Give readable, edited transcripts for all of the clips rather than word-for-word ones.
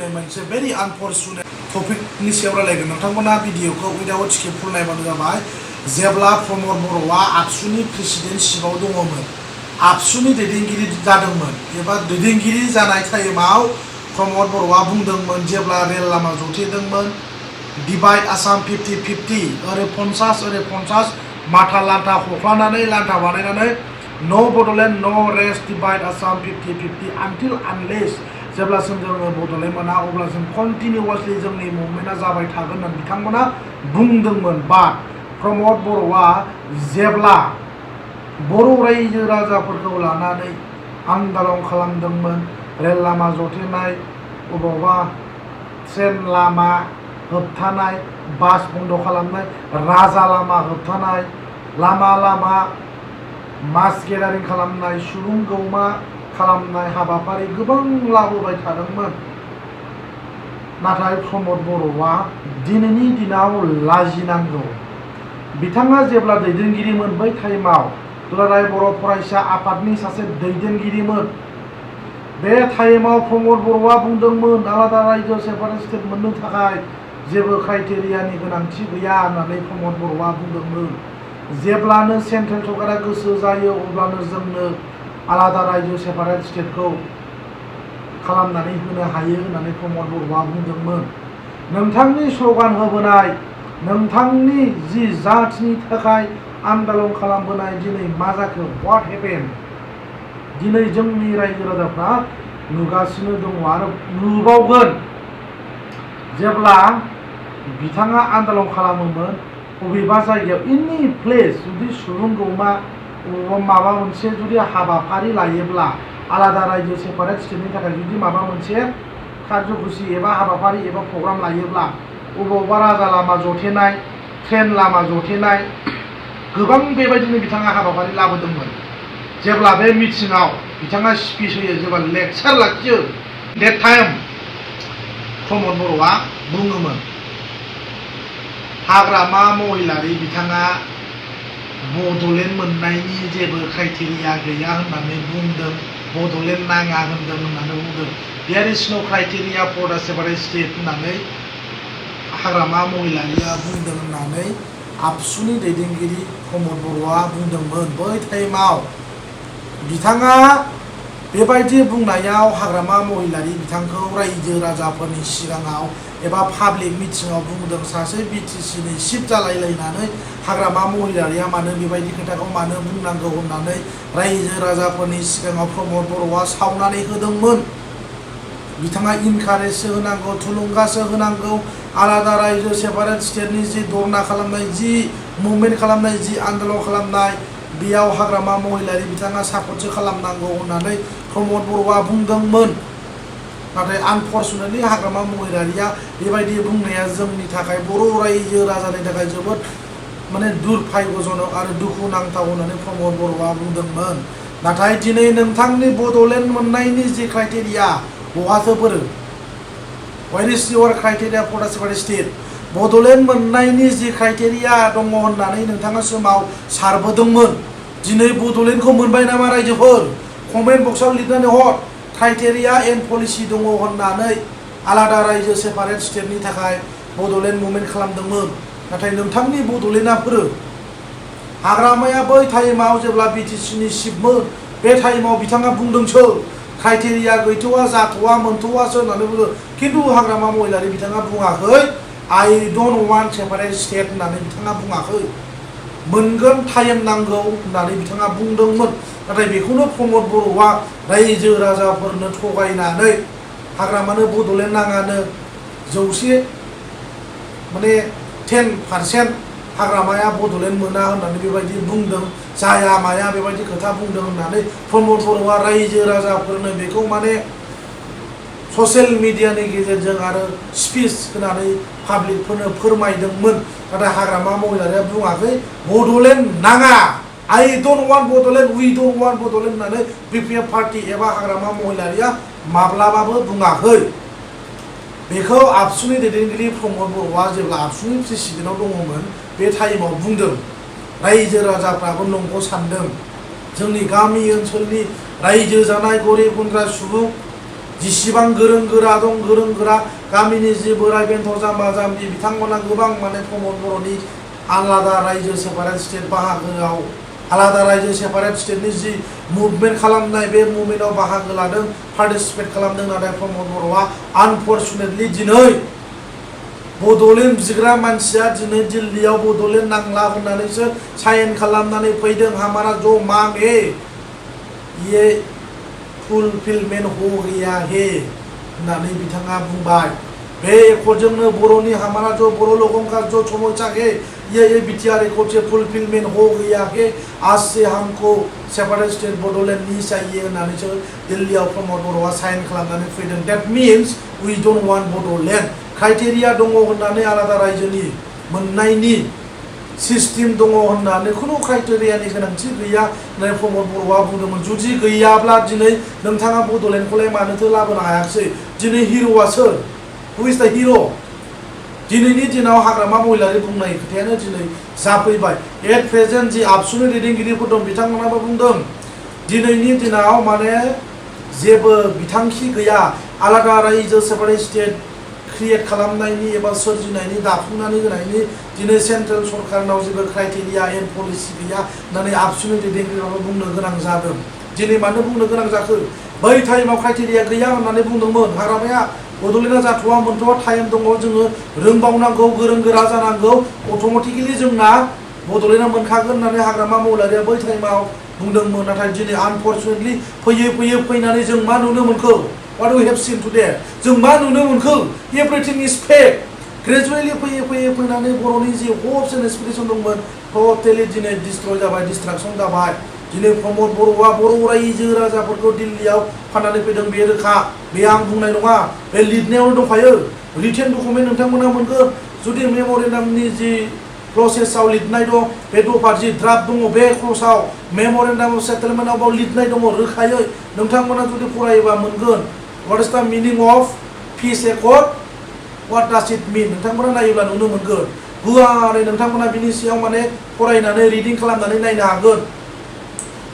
दिनै मोनसे भेरि आनफर्चुनेट टपिकनि सायाव रायलायगोन। नोंथांमोना भिडिअखौ उइदाउट स्किप फुल नायबानो जाबाय। जेब्ला प्रमद बर'आ आबसुनि प्रेसिडेन्टशिपआव दङमोन, आबसुनि दैदेनगिरि जादोंमोन एबा दैदेनगिरि जानाय टाइमाव प्रमद बर'आ बुंदोंमोन जेब्ला रेल लामा जथेदोंमोन डिभाइड आसाम 50-50 ओरै 50 ओरै 50 माथा लान्था हख्लानानै लान्था बानायनानै नो बड'लेण्ड नो रेस्ट डिभाइड आसाम 50-50 आनटिल आनलेस जेब्लासिम जोङो बड'लेण्ड मोना अब्लासिम कन्टिनिउवासलि जोंनि मुभमेन्टआ जाबाय थागोन होननानै बिथांमोना बुंदोंमोन। बाट प्रमद बर'आ जेब्ला बर' रायजो राजाफोरखौ लानानै आन्दालन खालामदोंमोन, रेल लामा जथेनाय, अबावबा ट्रेन लामा होबथानाय, बास बन्द खालामनाय, राजा लामा होबथानाय, लामा लामा मास गेदारिं खालामनाय, सुबुं गौमा खालामनाय हाबाफारि गोबां लाबोबाय थादोंमोन। नाथाय प्रमद बर'आ दिनैनि दिनाव लाजिनांगौ। बिथाङा जेब्ला दैदेनगिरिमोन बै टाइमाव दुलाराय बर' फरायसा आफादनि सासे दैदेनगिरिमोन। बे टाइमाव प्रमद बर'आ बुंदोंमोन आलादा रायजो सेपारेट स्टेट मोननो थाखाय जेबो क्राइटेरियानि गोनांथि गैया होननानै प्रमद बर'आ बुंदोंमोन। जेब्लानो सेन्ट्रेल सरकारा गोसो जायो अब्लानो जोंनो आलादा रायजो सेपारेट स्टेटखौ खालामनानै होनो हायो होननानै प्रमद बर'आ बुंदोंमोन। नोंथांनि स्ल'गान होबोनाय, नोंथांनि जि जाथिनि थाखाय आन्दालन खालामबोनाय दिनै मा जाखो? व्हाट हेपेन? दिनै जोंनि रायजो राजाफ्रा नुगासिनो दङ आरो नुबावगोन। जेब्ला बिथाङा आन्दालन खालामोमोन बबेबा जायगायाव एनि प्लेस जुदि सुबुं गौमा बबेबा माबा मोनसे जुदि हाबाफारि लायोब्ला आलादा रायजो सेपारेट स्टेटनि थाखाय जुदि माबा मोनसे कार्यकुसि एबा हाबाफारि एबा प्रग्राम लायोब्ला अबावबा राजा लामा जथेनाय, ट्रेन लामा जथेनाय गोबां बेबायदिनो बिथाङा हाबाफारि लाबोदोंमोन। जेब्ला बे मिटिङाव बिथाङा स्पिच होयो, जेब्ला लेक्सार लाखियो, डेट टाइम प्रमद बर'आ बुङोमोन हाग्रामा महिलारि बिथाङा बड'लेण्ड मोननायनि जेबो क्राइटेरिया गैया होननानै बुंदों, बड'लेण्ड नाङा होनदों होननानै बुंदों। देयार इज नो criteria for the separate state होननानै हाग्रामा महिलारिया बुंदों होननानै आबसुनि दैदेनगिरि प्रमद बर'आ बुंदोंमोन। बै टाइमाव बिथाङा बेबायदि बुंनायाव हाग्रामा महिलारि बिथांखौ रायजो राजाफोरनि सिगाङाव एबा पाब्लिक मिटिङाव बुंदों सासे बिटिसिनि चिफ जालायलायनानै हाग्रामा महिलारिया मानो बेबायदि खोथाखौ मानो बुंनांगौ होननानै रायजो राजाफोरनि सिगाङाव प्रमद बर'आ सावनानै होदोंमोन। बिथाङा इनकारेजसो होनांगौ, थुलुंगासो होनांगौ। आलादा रायजो सेपारेट स्टेटनि जि धरना खालामनाय, जि मुभमेन्ट खालामनाय, जि आन्दलन खालामनाय बेयाव हाग्रामा महिलारि बिथाङा सापर्टसो खालामनांगौ होननानै प्रमद बर'आ बुंदोंमोन। नाथाय आनफर्चुनेटलि हाग्रामा महिलारिया बेबायदि बुंनाया जोंनि थाखाय बर' रायजो राजानि थाखाय जोबोद दुर्भाग्यजनक आरो दुखु नांथाव होननानै प्रमद बर'आ बुंदोंमोन। नाथाय दिनै नोंथांनि बड'लेण्ड मोननायनि जि क्राइटेरिया बहाथो बोरो? What is your criteria for the separate state? Bodoland मोननायनि जि क्राइटेरिया दङ होननानै नोंथाङा समाव सारबोदोंमोन। दिनै बड'लेण्डखौ मोनबाय नामा रायजोफोर? कमेन्ट बक्सआव लिरनानै हर। क्राइटेरिया एन्ड पलिसि दङ होननानै आलादा रायजो सेपारेट स्टेटनि थाखाय बड'लेण्ड मुभमेन्ट खालामदोंमोन। नाथाय नोंथांनि बड'लेण्डआ बोरो? हाग्रामाया बै टाइमाव जेब्ला बिटिसिनि चिफमोन बे टाइमाव बिथाङा बुंदोंसो क्राइटेरिया गैथ'वा, जाथ'वा, मोनथ'वासो होननानै बुंदों। खिन्थु हाग्रामा महिलारि बिथाङा बुङाखै I don't want separate state होननानै बिथाङा बुङाखै। मोनगोन, टाइम नांगौ होननानै बिथाङा बुंदोंमोन। नाथाय बेखौनो प्रमद बर'आ रायजो राजाफोरनो थगायनानै हाग्रामानो बड'लेण्ड नाङानो 10% हाग्रामाया बड'लेण्ड मोना होननानै बेबायदि बुंदों, जाया माया बेबायदि खोथा बुंदों होननानै प्रमद बर'आ रायजो राजाफोरनो बेखौ ससियेल मिडियानि गेजेरजों आरो स्पिच होनानै पाब्लिकफोरनो फोरमायदोंमोन। नाथाय हाग्रामा महिलारिया बुङाखै बड'लेण्ड नाङा, आइ डन्ट वान्ट बड'लेण्ड, उइ डन्ट वान्ट बड'लेण्ड होननानै बिपिएफ पार्टि एबा हाग्रामा महिलारिया माब्लाबाबो बुङाखै। बेखौ आबसुनि दैदेनगिरि प्रमद बर'आ जेब्ला आबसुनि प्रेसिडेन्टआव दङमोन बे टाइमाव बुंदों। रायजो राजाफ्राबो नंगौ सानदों। जोंनि गामि ओनसोलनि रायजो जानाय गरिब गुन्द्रा सुबुं जिसिबां गोरों गोरा दं गोरों गोरा गामिनि जि बोराय बेन्थ जाम्बा जाम्बि बिथांमोना गोबां माने प्रमद बर'नि आलादा रायजो सेपारेट स्टेट बाहागोआव आलादा रायजो सेपारेट स्टेटनि जि मुभमेन्ट खालामनाय बे मुभमेन्टआव बाहागो लादों पार्टिसिपेट खालामदों नाथाय प्रमद बर'आ आनफर्चुनेटलि दिनै बड'लेण्ड बिग्रा मानसिया दिनै दिल्लीयाव बड'लेण्ड नांला होननानैसो साइन खालामनानै फैदों हमारा जो मांग है ये फुलफिलमेन्ट हो गया है होननानै बिथाङा बुंबाय बे एकर्डजोंनो बर'नि हमारा जो बर' लोगों का जो समस्या है ये बीटीआर एकॉर्ड से फुलफिलमेंट हो गया है आज से हमको सेपारेट स्टेट बड'लेण्ड नहीं चाहिए होननानैसो दिल्लीयाव प्रमद बर'आ साइन खालामनानै फैदों that means we don't want Bodoland criteria दङ होननानै आलादा रायजोनि मोननायनि सिस्टेम दङ होननानै खुनु क्राइटेरियानि गोनांथि गैया होननानै प्रमद बर'आ बुंदोंमोन जुदि गैयाब्ला दिनै नोंथाङा बड'लेण्डखौलाय मानोथो लाबोनो हायाखिसै दिनै हिर'आ सोर हु इज द हिर' दिनैनि दिनाव हाग्रामा महिलारि बुंनाय खोथायानो दिनै जाफैबाय एट प्रेजेन्ट जि आबसुनि दैदेनगिरिफोर दं बिथांमोनाबो बुंदों दिनैनि दिनाव माने जेबो बिथांखि गैया आलादा रायजो सेपारेट स्टेट क्रिएट खालामनायनि एबा सोरजिनायनि दाफुंनानै होनायनि दिनै सेन्ट्रेल सरकारनाव जेबो क्राइटेरिया एन्ड पलिसि गैया होननानै आबसुनि दैदेनगिरिफ्राबो बुंनो गोनां जादों दिनै मानो बुंनो गोनां जाखो बै टाइमाव क्राइटेरिया गैया होननानै बुंदोंमोन हाग्रामाया बड'लेण्डआ जाथ'वामोनथ' टाइम दङ जोङो रोंबावनांगौ गोरों गोरा जानांगौ अट'मेटिकेलि जोंना बड'लेण्डआ मोनखागोन होननानै हाग्रामा महिलारिया बै टाइमाव बुंदोंमोन नाथाय दिनै आनफर्चुनेटलि फैयै फैनानै जों मा नुनो मोनखो What we have seen today जों मा नुनो मोनखो एभ्रिथिं इज फेक ग्रेजुवेलि फैयै फैनानै बर'नि जि हप्स एन्ड एसपिरेसन दंमोन टटेलि दिनै डिस्ट्रय जाबाय डिस्ट्राक्सन जाबाय दिनै प्रमद बर'आ बर' रायजो राजाफोरखौ दिल्लीयाव फाननानै फैदों बे रोखा बे आं बुंनाय नङा बे लिरनायावनो दंखायो रिटेन डकुमेन्ट नोंथांमोना मोनगोन जुदि मेम'रेन्डामनि जि प्रसेसआव लिरनाय दं बे दफा जि ड्राफ्ट दङ बे क्लसाव मेम'रेन्डाम अफ सेटेलमेन्टआव लिरनाय दङ रोखायै नोंथांमोना जुदि फरायोबा मोनगोन What is the meaning of peace accord? What does it mean? नोंथांमोना नायोब्ला नुनो मोनगोन गुवारै नोंथांमोना बिनि सायाव माने फरायनानै रिडिं खालामनानै नायनो हागोन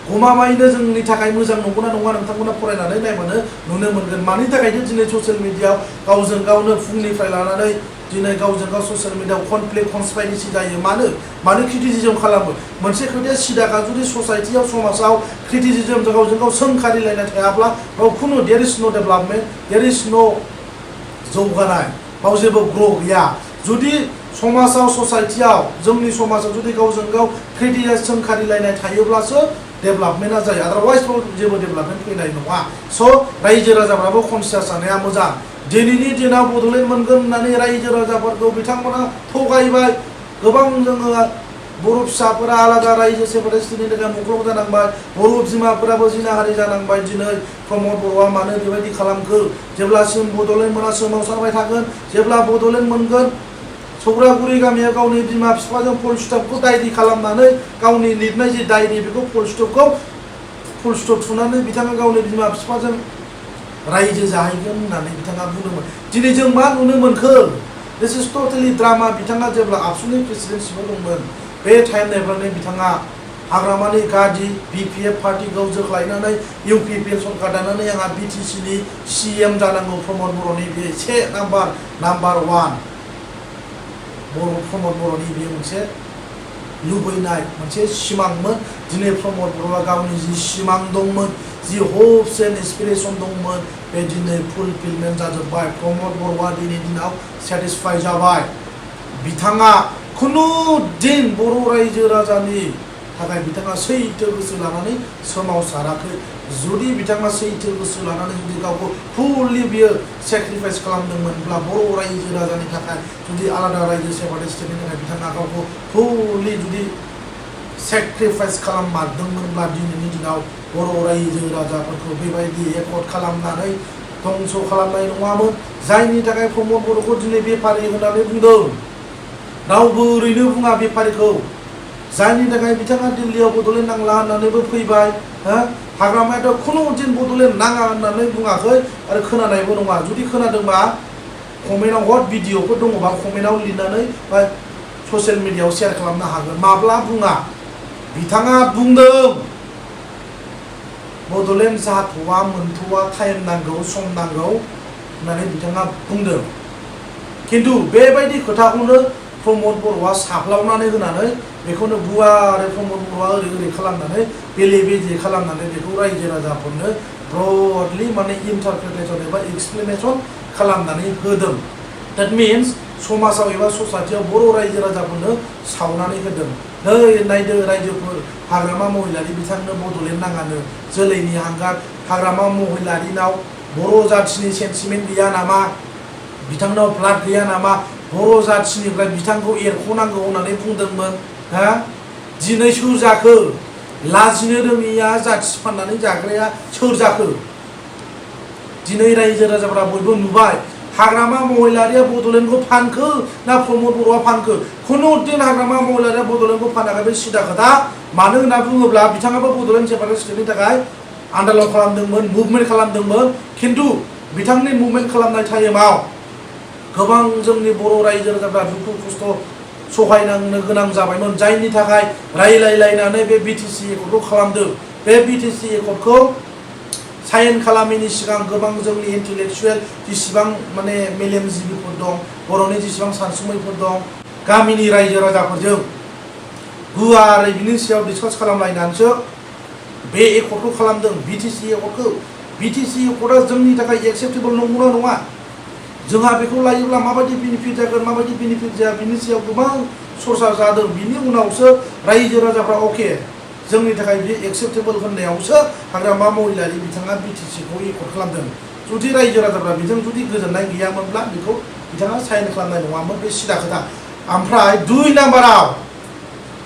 गमामायैनो जोंनि थाखाय मोजां नंगौना नङा नोंथांमोना फरायनानै नायबानो नुनो मोनगोन मानि थाखायनो दिनै ससियेल मिडियाआव गावजों गावनो फुंनिफ्राय लानानै दिनै गावजों गाव ससियेल मिडियाआव कनफ्लिक्ट कनस्पाइरेसि जायो मानो क्रिटिसिजम खालामो मोनसे खोथाया सिदाखा जुदि ससाइटियाव समाजाव क्रिटिसिजम गावजों गाव सोंखारिलायनाय थायाब्ला बाव खुनु देयर इज नो डेभेलपमेन्ट देयर इज नो जौगानाय बाव जेबो ग्र' गैया जुदि समाजाव ससाइटियाव जोंनि समाजाव जुदि गावजों गाव क्रिटिसाइज सोंखारिलायनाय थायोब्लासो डेभेलपमेन्टआ जायो आदारवाइज जेबो डेभेलपमेन्ट फैनाय नङा स' रायजो राजाफ्राबो कनसियास जानाया मोजां दिनैनि दिनाव बड'लेण्ड मोनगोन होननानै रायजो राजाफोरखौ बिथांमोना थगायबाय गोबां जोङो बर' फिसाफोरा आलादा रायजो सेपारेट स्टेटनि थाखाय मुख्लब जानांबाय बर' बिमाफोराबो जिनाहारि जानांबाय दिनै प्रमद बर'आ मानो बेबायदि खालामखो जेब्लासिम बड'लेण्ड मोना सोमावसारबाय थागोन जेब्ला बड'लेण्ड मोनगोन सौरागुरि गामियाव गावनि बिमा बिफाजों फुल स्टपखौ डायरि खालामनानै गावनि लिरनाय जि डायरि बेखौ फुल स्टप थुनानै बिथाङा गावनि बिमा बिफाजों रायजो जाहैगोन होननानै बिथाङा बुंदोंमोन दिनै जों मा नुनो मोनखो दिस इज टटेलि ड्रामा बिथाङा जेब्ला आबसुनि प्रेसिडेन्सिपाव दंमोन बे टाइमनिफ्रायनो बिथाङा हाग्रामानि गादि बिपिएफ पार्टिखौ जोख्लायनानै इउपिपिएल सरकार दानानै आंहा बिटिसिनि सिएम जानांगौ प्रमद बर'नि बे से नाम्बार वान प्रमद बर'नि बे मोनसे लुबैनाय मोनसे सिमांमोन दिनै प्रमद बर'आ गावनि जि सिमां दंमोन जि हप्स एन्ड एसपिरेसन दंमोन बे दिनै फुलफिलमेन्ट जाजोब्बाय प्रमद बर'आ दिनै दिनाव सेटिसफाइ जाबाय बिथाङा खुनु दिन बर' रायजो राजानि थाखाय बिथाङा सैथो गोसो लानानै सोमावसाराखै जुदि बिथाङा सैथो गोसो लानानै जुदि गावखौ फुललि बियो सेक्रिफाइस खालामदोंमोनब्ला बर' रायजो राजानि थाखाय जुदि आलादा रायजो सेपारेट स्टेटनि थाखाय बिथाङा गावखौ फुललि जुदि सेक्रिफाइस खालाममारदोंमोनब्ला दिनैनि दिनाव बर' रायजो राजाफोरखौ बेबायदि एकर्ड खालामनानै धंस खालामनाय नङामोन जायनि थाखाय प्रमद बर'खौ दिनै बेफारि होननानै बुंदों रावबो ओरैनो बुङा बेफारिखौ जायनि थाखाय बिथाङा दिल्लीयाव बड'लेण्ड नांला होननानैबो फैबाय हाग्रामायाथ' खुनु दिन बड'लेण्ड नाङा होननानै बुङाखै आरो खोनानायबो नङा जुदि खोनादोंबा कमेन्टआव हट भिडिअफोर दङबा कमेन्टआव लिरनानै बा ससियेल मिडियाआव शेयार खालामनो हागोन माब्ला बुङा बिथाङा बुंदों बड'लेण्ड जाथ'वा मोनथ'वा टाइम नांगौ सम नांगौ होननानै बिथाङा बुंदों। खिन्थु बेबायदि खोथाखौनो प्रमद बर'आ साफ्लावनानै होनानै बेखौनो गुवारै प्रमद बर'आ ओरै खालामनानै बेले बेजे खालामनानै बेखौ रायजो राजाफोरनो ब्रडलि माने इन्टारप्रिटेसन एबा एक्सप्लेनेसन खालामनानै होदों। That means समाजाव एबा ससाइटियाव बर' रायजो राजाफोरनो सावनानै होदों। नै नायदो रायजोफोर, हाग्रामा महिलारि बिथांनो बड'लेण्ड नाङानो, जोलैनि हांगार, हाग्रामा महिलारिनाव बर' जाथिनि सेन्टिमेन्ट गैया नामा, बिथांनाव ब्लाड गैया नामा, बर' जाथिनिफ्राय बिथांखौ एरख'नांगौ होननानै बुंदोंमोन। हा दिनै सोर जाखो? लाजिनो रोङिया जाथि फाननानै जाग्राया सोर जाखो? दिनै रायजो राजाफोरा बयबो नुबाय हाग्रामा महिलारिया बड'लेण्डखौ फानखो ना प्रमद बर'आ फानखो? खुनु दिन हाग्रामा महिलारिया बड'लेण्डखौ फानाखै, बे सिदा खोथा। मानो होनना बुङोब्ला बिथाङाबो बड'लेण्ड सेपारेट स्टेटनि थाखाय आन्दालन खालामदोंमोन, मुभमेन्ट खालामदोंमोन। खिन्थु बिथांनि मुभमेन्ट खालामनाय टाइमाव गोबां जोंनि बर' रायजो राजाफ्रा दुखु खस्थ' सहायनांनो गोनां जाबायमोन, जायनि थाखाय रायलायलायनानै बे बिटिसि एकर्डखौ खालामदों। बे बिटिसि एकर्डखौ साइन खालामैनि सिगां गोबां जोंनि इन्टेलेक्सुयेल जेसेबां माने मेलेमजिबिफोर दं, बर'नि जेसेबां सानसुमैफोर दं, गामिनि रायजो राजाफोरजों गुवारै बिनि सायाव डिसकास खालामलायनानैसो बे एकर्डखौ खालामदों, बिटिसि एकर्डखौ। बिटिसि एकर्डआ जोंनि थाखाय एक्सेप्टेबल नंगौना नङा? जोंहा बेखौ लायोब्ला माबायदि बेनिफिट जागोन, माबायदि बेनिफिट जाया, बिनि सायाव गोबां सरसा जादों। बिनि उनावसो रायजो राजाफ्रा अके जोंनि थाखाय बे एक्सेप्टेबल होननायावसो हाग्रामा महिलारि बिथाङा बिटिसिखौ एकर्ड खालामदों। जुदि रायजो राजाफ्रा बेजों जुदि गोजोननाय गैयामोनब्ला बेखौ बिथाङा साइन खालामनाय नङामोन, बे सिदा खोथा। ओमफ्राय 2 नाम्बाराव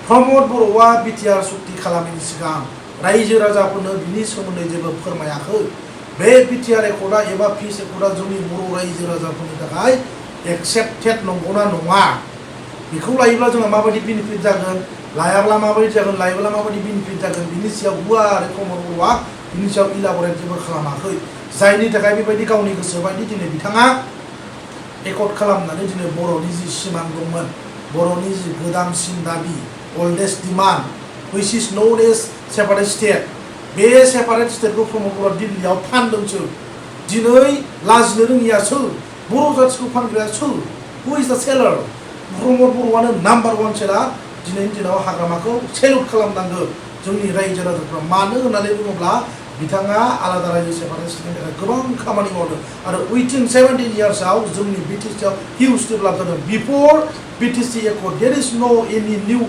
प्रमद बर'आ बिटिआर सुक्ति खालामैनि सिगां रायजो राजाफोरनो बिनि सोमोन्दै जेबो फोरमायाखै। बे बिटिआर एकर्डआ एबा पिस एकर्डआ जोंनि बर' रायजो राजाफोरनि थाखाय एक्सेप्टेड नंगौना नङा, बेखौ लायोब्ला जोंहा माबायदि बेनिफिट जागोन, लायाब्ला माबायदि जागोन, लायोब्ला माबायदि बेनिफिट जागोन, बिनि सायाव गुवारै प्रमद बर'आ बिनि सायाव इलाबरेट जेबो खालामाखै। जायनि थाखाय बेबायदि गावनि गोसो बायदि दिनै बिथाङा एकर्ड खालामनानै दिनै बर'नि जि सिमां दंमोन, बर'नि जि गोदानसिन दाबि, oldest demand, which is known as separate state, बे सेपारेट स्टेटखौ प्रमद बर'आ दिल्लीयाव फानदोंसो। दिनै लाजिनो रोङिया सोर? बर' जाथिखौ फानग्राया सोर? हु इज द सेलार? प्रमद बर'आनो नाम्बार 1 सेलार। दिनैनि दिनाव हाग्रामाखौ सेलुट खालामनांगौ जोंनि रायजो राजाफ्रा। मानो होननानै बुङोब्ला बिथाङा आलादा रायजो सेपारेट स्टेटनि थाखाय गोबां खामानि मावदों आरो उइथिन 17 इयार्सआव जोंनि बिटिसिआव हिउज डेभेलप जादों। बिफोर बिटिसि एकर्ड देयर इज नो एनि new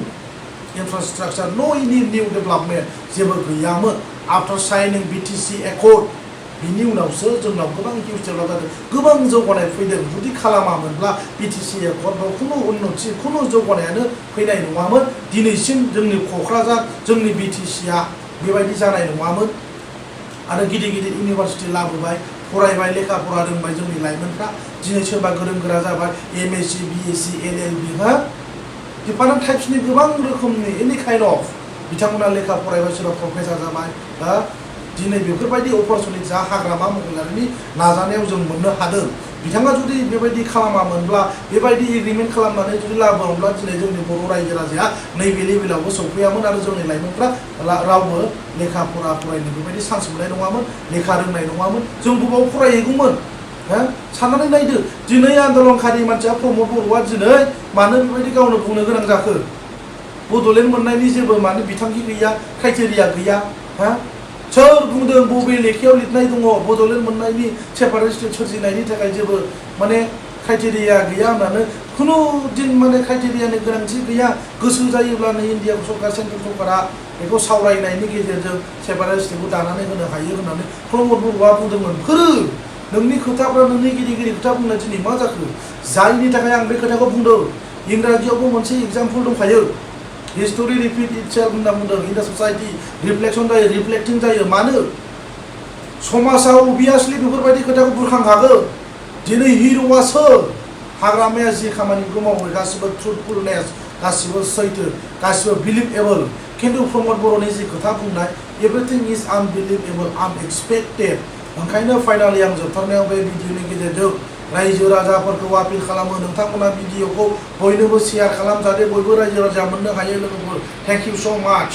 infrastructure, no any new development, जेबो गैयामोन। आफ्टर साइनिं बिटिसि एकर्ड बिनि उनावसो जोंनाव गोबां हिउज डेभेलप जादों, गोबां जौगानाय फैदों। जुदि खालामामोनब्ला बिटिसि एकर्डआव खुनु उन्नति, खुनु जौगानायानो फैनाय नङामोन। दिनैसिम जोंनि क'क्राझार, जोंनि बिटिसिआ बेबायदि जानाय नङामोन। आरो गिदिर गिदिर इउनिभारसिटि लाबोबाय, फरायबाय, लेखा फरा रोंबाय जोंनि लाइमोनफ्रा। दिनै सोरबा गोरों गोरा जाबाय, एमएससि, बिएससि, एलएलबि, हा डिफारेन्ट टाइप्सनि गोबां रोखोमनि एनि काइन्ड अफ बिथांमोना लेखा फरायबाय, सोरबा प्रफेसार जाबाय। दिनै बेफोरबायदि अपरचुनिटिया हाग्रामा महिलारिनि नाजानायाव जों मोननो हादों। बिथाङा जुदि बेबायदि खालामामोनब्ला, बेबायदि एग्रिमेन्ट खालामनानै जुदि लाबोआमोनब्ला दिनै जोंनि बर' रायजो राजाया नैबे लेभेलावबो सौफैयामोन आरो जोंनि लाइमोनफ्रा रावबो लेखा फरा फरायनो बेबायदि चान्स मोननाय नङामोन, लेखा रोंनाय नङामोन, जों बबाव फरायहैगौमोन? साननानै नायदो, दिनै आन्दलनखारि मानसिया प्रमद बर'आ दिनै मानो बेबायदि गावनो बुंनो गोनां जाखो? बड'लेण्ड मोननायनि जेबो माने बिथांखि गैया, क्राइटेरिया गैया। सोर बुंदों, बबे लेखायाव लिरनाय दङ बड'लेण्ड मोननायनि सेपारेट स्टेट सोरजिनायनि थाखाय जेबो माने क्राइटेरिया गैया होननानै? खुनु दिन माने क्राइटेरियानि गोनांथि गैया। गोसो जायोब्लानो इन्डिया सरकार, सेन्ट्रेल सरकारा बेखौ सावरायनायनि गेजेरजों सेपारेट स्टेटखौ दानानै होनो हायो होननानै प्रमद बर'आ बुंदोंमोन। नोंनि खोथाफ्रा, नोंनि गिदिर गिदिर खोथा बुंनाय दिनै मा जाखो? जायनि थाखाय आं बे खोथाखौ बुंदों। इंराजियावबो मोनसे एग्जाम्पल दंखायो, हिस्टरि रिपिट इटसेल्फ होनना बुंदों। इन द ससाइटि रिफ्लेक्सन जायो, रिफ्लेक्टिं जायो। मानो? समाजाव अबियासलि बेफोरबायदि खोथाखौ बुरखांखागोन। दिनै हिर'आ सोर? हाग्रामाया जि खामानिखौ मावो गासिबो ट्रुथफुलनेस, गासिबो सैथो, गासिबो बिलिभेबल। खिन्थु प्रमद बर'नि जि खोथा बुंनाय, एभ्रिथिं इज आनबिलिभेबल, आनएक्सपेक्टेड। ओंखायनो फाइनालि आं जोबथारनायाव बे भिडिअनि गेजेरजों रायजो राजाफोरखौ आपिल खालामो, नोंथांमोना भिडिअखौ बयनोबो शेयार खालाम, जाहाथे बयबो रायजो राजा मोननो हायो। लोगोफोर, थेंक इउ स' माच।